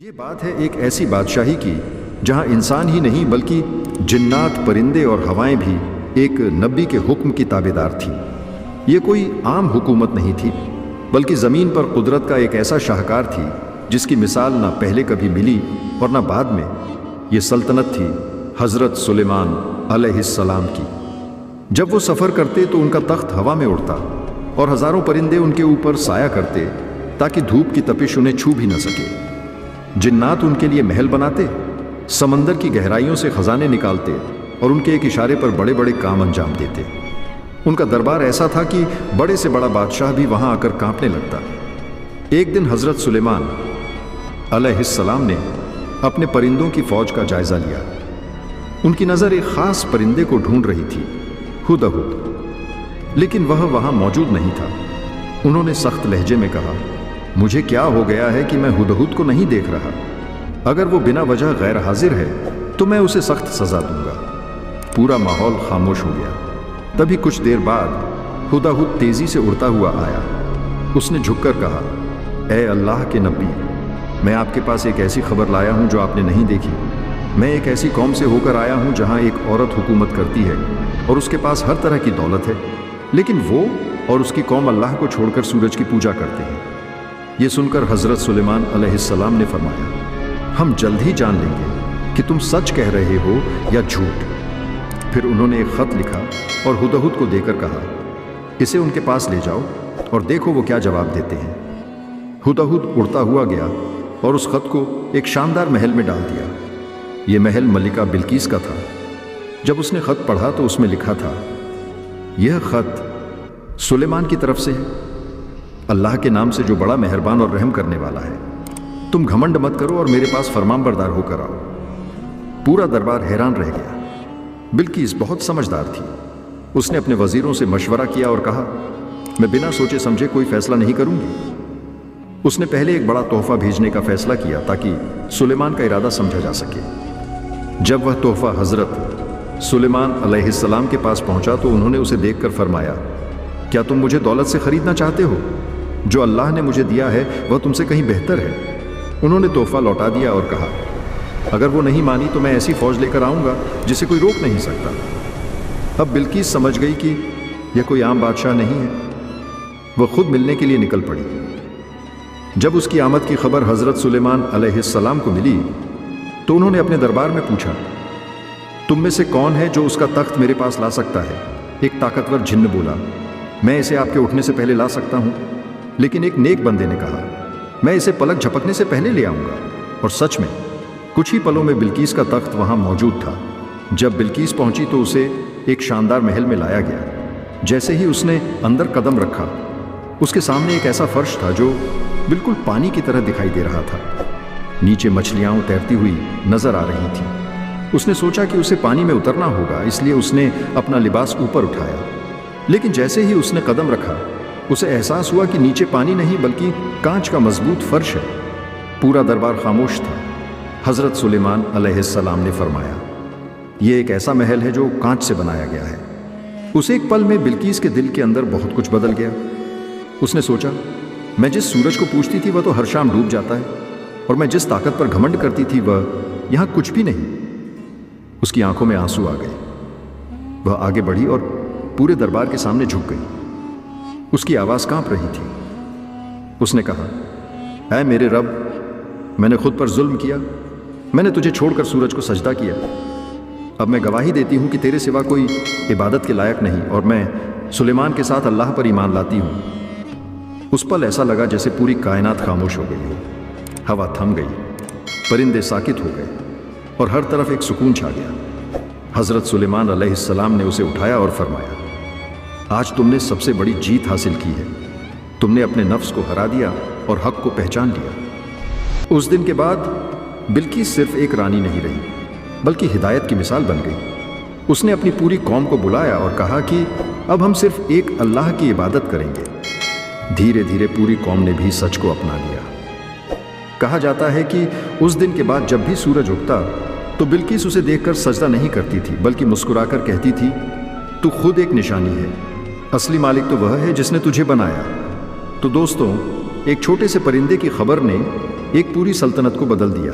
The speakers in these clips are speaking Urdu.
یہ بات ہے ایک ایسی بادشاہی کی جہاں انسان ہی نہیں بلکہ جنات، پرندے اور ہوائیں بھی ایک نبی کے حکم کی تابعدار تھی۔ یہ کوئی عام حکومت نہیں تھی بلکہ زمین پر قدرت کا ایک ایسا شاہکار تھی جس کی مثال نہ پہلے کبھی ملی اور نہ بعد میں۔ یہ سلطنت تھی حضرت سلیمان علیہ السلام کی۔ جب وہ سفر کرتے تو ان کا تخت ہوا میں اڑتا اور ہزاروں پرندے ان کے اوپر سایہ کرتے تاکہ دھوپ کی تپش انہیں چھو بھی نہ سکے۔ جنات ان کے لیے محل بناتے، سمندر کی گہرائیوں سے خزانے نکالتے اور ان کے ایک اشارے پر بڑے بڑے کام انجام دیتے۔ ان کا دربار ایسا تھا کہ بڑے سے بڑا بادشاہ بھی وہاں آ کر کانپنے لگتا۔ ایک دن حضرت سلیمان علیہ السلام نے اپنے پرندوں کی فوج کا جائزہ لیا۔ ان کی نظر ایک خاص پرندے کو ڈھونڈ رہی تھی، ہدہد، لیکن وہ وہاں موجود نہیں تھا۔ انہوں نے سخت لہجے میں کہا، مجھے کیا ہو گیا ہے کہ میں ہدہد کو نہیں دیکھ رہا؟ اگر وہ بنا وجہ غیر حاضر ہے تو میں اسے سخت سزا دوں گا۔ پورا ماحول خاموش ہو گیا۔ تبھی کچھ دیر بعد ہدہد تیزی سے اڑتا ہوا آیا۔ اس نے جھک کر کہا، اے اللہ کے نبی، میں آپ کے پاس ایک ایسی خبر لایا ہوں جو آپ نے نہیں دیکھی۔ میں ایک ایسی قوم سے ہو کر آیا ہوں جہاں ایک عورت حکومت کرتی ہے اور اس کے پاس ہر طرح کی دولت ہے، لیکن وہ اور اس کی قوم اللہ کو چھوڑ کر سورج کی پوجا کرتے ہیں۔ یہ سن کر حضرت سلیمان علیہ السلام نے فرمایا، ہم جلد ہی جان لیں گے کہ تم سچ کہہ رہے ہو یا جھوٹ۔ پھر انہوں نے ایک خط لکھا اور ہدہد کو دے کر کہا، اسے ان کے پاس لے جاؤ اور دیکھو وہ کیا جواب دیتے ہیں۔ ہدہد اڑتا ہوا گیا اور اس خط کو ایک شاندار محل میں ڈال دیا۔ یہ محل ملکہ بلقیس کا تھا۔ جب اس نے خط پڑھا تو اس میں لکھا تھا، یہ خط سلیمان کی طرف سے ہے، اللہ کے نام سے جو بڑا مہربان اور رحم کرنے والا ہے۔ تم گھمنڈ مت کرو اور میرے پاس فرمان بردار ہو کر آؤ۔ پورا دربار حیران رہ گیا۔ بلقیس بہت سمجھدار تھی۔ اس نے اپنے وزیروں سے مشورہ کیا اور کہا، میں بنا سوچے سمجھے کوئی فیصلہ نہیں کروں گی۔ اس نے پہلے ایک بڑا تحفہ بھیجنے کا فیصلہ کیا تاکہ سلیمان کا ارادہ سمجھا جا سکے۔ جب وہ تحفہ حضرت سلیمان علیہ السلام کے پاس پہنچا تو انہوں نے اسے دیکھ کر فرمایا، کیا تم مجھے دولت سے خریدنا چاہتے ہو؟ جو اللہ نے مجھے دیا ہے وہ تم سے کہیں بہتر ہے۔ انہوں نے تحفہ لوٹا دیا اور کہا، اگر وہ نہیں مانی تو میں ایسی فوج لے کر آؤں گا جسے کوئی روک نہیں سکتا۔ اب بلقیس سمجھ گئی کہ یہ کوئی عام بادشاہ نہیں ہے۔ وہ خود ملنے کے لیے نکل پڑی۔ جب اس کی آمد کی خبر حضرت سلیمان علیہ السلام کو ملی تو انہوں نے اپنے دربار میں پوچھا، تم میں سے کون ہے جو اس کا تخت میرے پاس لا سکتا ہے؟ ایک طاقتور جن بولا، میں اسے آپ کے اٹھنے سے پہلے لا سکتا ہوں۔ لیکن ایک نیک بندے نے کہا، میں اسے پلک جھپکنے سے پہلے لے آؤں گا۔ اور سچ میں کچھ ہی پلوں میں بلقیس کا تخت وہاں موجود تھا۔ جب بلقیس پہنچی تو اسے ایک شاندار محل میں لایا گیا۔ جیسے ہی اس نے اندر قدم رکھا، اس کے سامنے ایک ایسا فرش تھا جو بالکل پانی کی طرح دکھائی دے رہا تھا۔ نیچے مچھلیاں تیرتی ہوئی نظر آ رہی تھیں۔ اس نے سوچا کہ اسے پانی میں اترنا ہوگا، اس لیے اس نے اپنا لباس اوپر اٹھایا۔ لیکن جیسے ہی اس نے قدم رکھا، اسے احساس ہوا کہ نیچے پانی نہیں بلکہ کانچ کا مضبوط فرش ہے۔ پورا دربار خاموش تھا۔ حضرت سلیمان علیہ السلام نے فرمایا، یہ ایک ایسا محل ہے جو کانچ سے بنایا گیا ہے۔ اس ایک پل میں بلقیس کے دل کے اندر بہت کچھ بدل گیا۔ اس نے سوچا، میں جس سورج کو پوجتی تھی وہ تو ہر شام ڈوب جاتا ہے، اور میں جس طاقت پر گھمنڈ کرتی تھی وہ یہاں کچھ بھی نہیں۔ اس کی آنکھوں میں آنسو آ گئے۔ وہ آگے بڑھی اور پورے دربار کے سامنے جھک گئی۔ اس کی آواز کانپ رہی تھی۔ اس نے کہا، اے میرے رب، میں نے خود پر ظلم کیا۔ میں نے تجھے چھوڑ کر سورج کو سجدہ کیا۔ اب میں گواہی دیتی ہوں کہ تیرے سوا کوئی عبادت کے لائق نہیں، اور میں سلیمان کے ساتھ اللہ پر ایمان لاتی ہوں۔ اس پل ایسا لگا جیسے پوری کائنات خاموش ہو گئی ہو۔ ہوا تھم گئی، پرندے ساکت ہو گئے، اور ہر طرف ایک سکون چھا گیا۔ حضرت سلیمان علیہ السلام نے اسے اٹھایا اور فرمایا، آج تم نے سب سے بڑی جیت حاصل کی ہے۔ تم نے اپنے نفس کو ہرا دیا اور حق کو پہچان لیا۔ اس دن کے بعد بلقیس صرف ایک رانی نہیں رہی بلکہ ہدایت کی مثال بن گئی۔ اس نے اپنی پوری قوم کو بلایا اور کہا کہ اب ہم صرف ایک اللہ کی عبادت کریں گے۔ دھیرے دھیرے پوری قوم نے بھی سچ کو اپنا لیا۔ کہا جاتا ہے کہ اس دن کے بعد جب بھی سورج اگتا تو بلقیس اسے دیکھ کر سجدہ نہیں کرتی تھی بلکہ مسکرا کر کہتی تھی، تو خود ایک نشانی ہے، اصلی مالک تو وہ ہے جس نے تجھے بنایا۔ تو دوستوں، ایک چھوٹے سے پرندے کی خبر نے ایک پوری سلطنت کو بدل دیا۔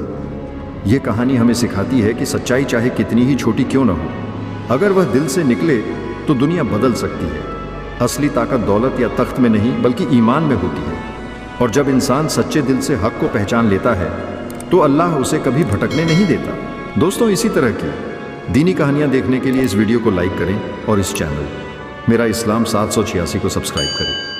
یہ کہانی ہمیں سکھاتی ہے کہ سچائی چاہے کتنی ہی چھوٹی کیوں نہ ہو، اگر وہ دل سے نکلے تو دنیا بدل سکتی ہے۔ اصلی طاقت دولت یا تخت میں نہیں بلکہ ایمان میں ہوتی ہے، اور جب انسان سچے دل سے حق کو پہچان لیتا ہے تو اللہ اسے کبھی بھٹکنے نہیں دیتا۔ دوستوں، اسی طرح کی دینی کہانیاں دیکھنے کے لیے اس ویڈیو کو لائک کریں اور اس چینل میرا اسلام 786 کو سبسکرائب کریں۔